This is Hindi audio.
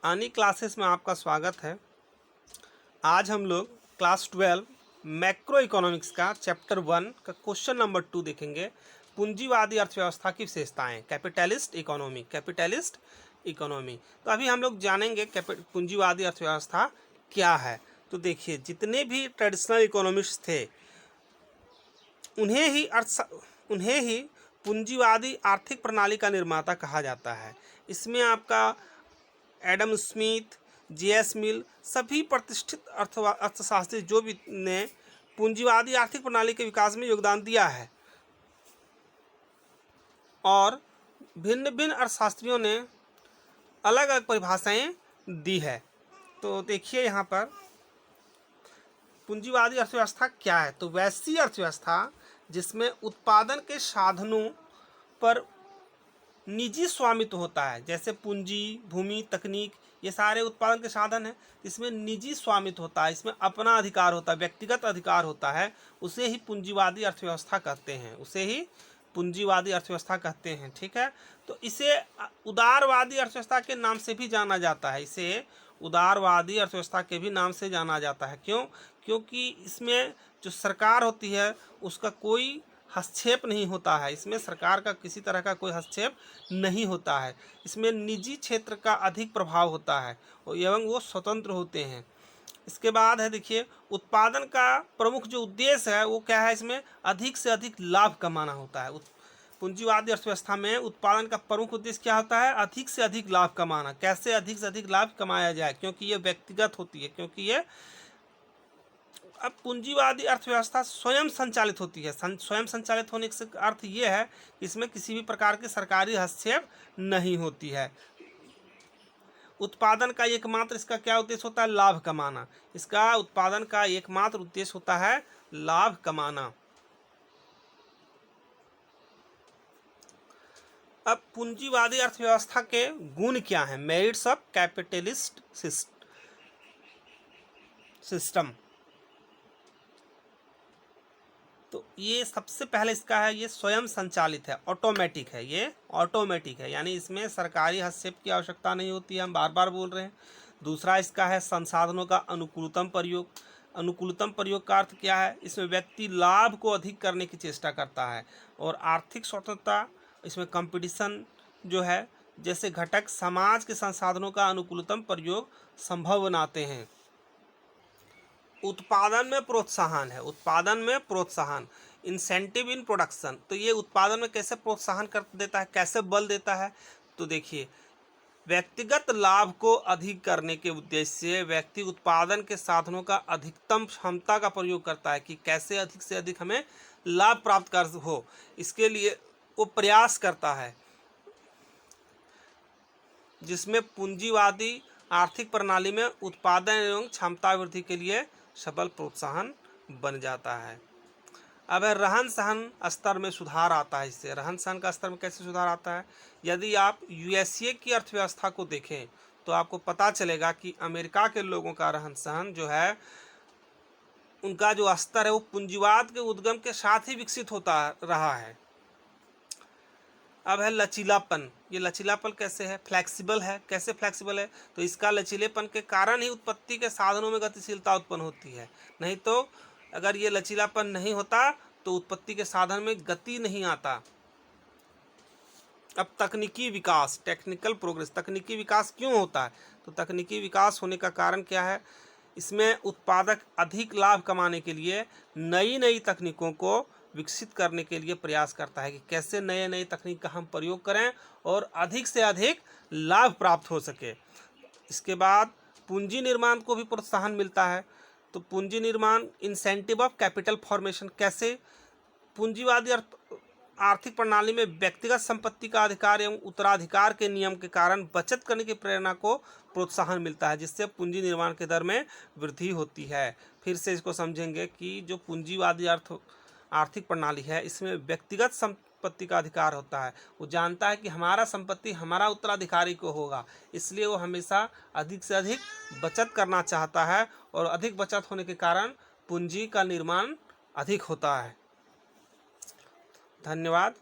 आनी क्लासेस में आपका स्वागत है। आज हम लोग क्लास 12 मैक्रो इकोनॉमिक्स का चैप्टर 1 का क्वेश्चन नंबर 2 देखेंगे। पूंजीवादी अर्थव्यवस्था की विशेषताएं, कैपिटलिस्ट इकोनॉमी। तो अभी हम लोग जानेंगे पूंजीवादी अर्थव्यवस्था क्या है। तो देखिए, जितने भी ट्रेडिशनल इकोनॉमिस्ट थे उन्हें ही पूंजीवादी आर्थिक प्रणाली का निर्माता कहा जाता है। इसमें आपका एडम स्मिथ, जे.एस. मिल, सभी प्रतिष्ठित अर्थशास्त्री जो भी ने पूंजीवादी आर्थिक प्रणाली के विकास में योगदान दिया है और भिन्न भिन्न अर्थशास्त्रियों ने अलग अलग परिभाषाएं दी है। तो देखिए यहाँ पर पूंजीवादी अर्थव्यवस्था क्या है। तो वैसी अर्थव्यवस्था जिसमें उत्पादन के साधनों पर निजी स्वामित्व होता है, जैसे पूंजी, भूमि, तकनीक, ये सारे उत्पादन के साधन हैं। इसमें निजी स्वामित्व होता है, इसमें अपना अधिकार होता है, व्यक्तिगत अधिकार होता है। उसे ही पूंजीवादी अर्थव्यवस्था कहते हैं। ठीक है, तो इसे उदारवादी अर्थव्यवस्था के नाम से भी जाना जाता है। इसे उदारवादी अर्थव्यवस्था के भी नाम से जाना जाता है। क्यों? क्योंकि इसमें जो सरकार होती है उसका कोई हस्तक्षेप नहीं होता है। इसमें सरकार का किसी तरह का कोई हस्तक्षेप नहीं होता है। इसमें निजी क्षेत्र का अधिक प्रभाव होता है एवं वो स्वतंत्र होते हैं। इसके बाद है, देखिए, उत्पादन का प्रमुख जो उद्देश्य है वो क्या है। इसमें अधिक से अधिक लाभ कमाना होता है। पूंजीवादी अर्थव्यवस्था में उत्पादन का प्रमुख उद्देश्य क्या होता है? अधिक से अधिक लाभ कमाना। कैसे अधिक से अधिक लाभ कमाया जाए? क्योंकि ये व्यक्तिगत होती है, अब पूंजीवादी अर्थव्यवस्था स्वयं संचालित होती है। स्वयं संचालित होने से अर्थ ये है कि इसमें किसी भी प्रकार के सरकारी हस्तक्षेप नहीं होती है। उत्पादन का एकमात्र इसका क्या उद्देश्य होता है? लाभ कमाना। इसका उत्पादन का एकमात्र उद्देश्य होता है लाभ कमाना। अब पूंजीवादी अर्थव्यवस्था के गुण क्या हैं? Merits of capitalist system. तो ये सबसे पहले इसका है, ये स्वयं संचालित है, ऑटोमेटिक है। ये ऑटोमेटिक है, यानी इसमें सरकारी हस्तक्षेप की आवश्यकता नहीं होती है। हम बार बार बोल रहे हैं। दूसरा इसका है संसाधनों का अनुकूलतम प्रयोग। अनुकूलतम प्रयोग का अर्थ क्या है? इसमें व्यक्ति लाभ को अधिक करने की चेष्टा करता है। और आर्थिक स्वतंत्रता, इसमें कंपटीशन जो है जैसे घटक समाज के संसाधनों का अनुकूलतम प्रयोग संभव बनाते हैं। उत्पादन में प्रोत्साहन है। उत्पादन में प्रोत्साहन, इंसेंटिव इन प्रोडक्शन। तो ये उत्पादन में कैसे प्रोत्साहन कर देता है, कैसे बल देता है? तो देखिए, व्यक्तिगत लाभ को अधिक करने के उद्देश्य से व्यक्ति उत्पादन के साधनों का अधिकतम क्षमता का प्रयोग करता है कि कैसे अधिक से अधिक हमें लाभ प्राप्त कर हो। इसके लिए वो प्रयास करता है, जिसमें पूंजीवादी आर्थिक प्रणाली में उत्पादन एवं क्षमता वृद्धि के लिए सबल प्रोत्साहन बन जाता है। अब रहन सहन स्तर में सुधार आता है। इससे रहन सहन का स्तर में कैसे सुधार आता है? यदि आप यूएसए की अर्थव्यवस्था को देखें तो आपको पता चलेगा कि अमेरिका के लोगों का रहन सहन जो है, उनका जो स्तर है वो पूंजीवाद के उद्गम के साथ ही विकसित होता रहा है। अब है लचीलापन। ये लचीलापन कैसे है? फ्लेक्सिबल है। कैसे फ्लेक्सिबल है? तो इसका लचीलेपन के कारण ही उत्पत्ति के साधनों में गतिशीलता उत्पन्न होती है। नहीं तो अगर ये लचीलापन नहीं होता तो उत्पत्ति के साधन में गति नहीं आता। अब तकनीकी विकास, टेक्निकल प्रोग्रेस। तकनीकी विकास क्यों होता है? तो तकनीकी विकास होने का कारण क्या है? इसमें उत्पादक अधिक लाभ कमाने के लिए नई नई तकनीकों को विकसित करने के लिए प्रयास करता है कि कैसे नए नए तकनीक का हम प्रयोग करें और अधिक से अधिक लाभ प्राप्त हो सके। इसके बाद पूंजी निर्माण को भी प्रोत्साहन मिलता है। तो पूंजी निर्माण, इंसेंटिव ऑफ कैपिटल फॉर्मेशन। कैसे? पूंजीवादी आर्थिक प्रणाली में व्यक्तिगत संपत्ति का अधिकार एवं उत्तराधिकार के नियम के कारण बचत करने की प्रेरणा को प्रोत्साहन मिलता है, जिससे पूंजी निर्माण के दर में वृद्धि होती है। फिर से इसको समझेंगे कि जो पूंजीवादी आर्थिक प्रणाली है, इसमें व्यक्तिगत संपत्ति का अधिकार होता है। वो जानता है कि हमारा संपत्ति हमारा उत्तराधिकारी को होगा, इसलिए वो हमेशा अधिक से अधिक बचत करना चाहता है और अधिक बचत होने के कारण पूंजी का निर्माण अधिक होता है। धन्यवाद।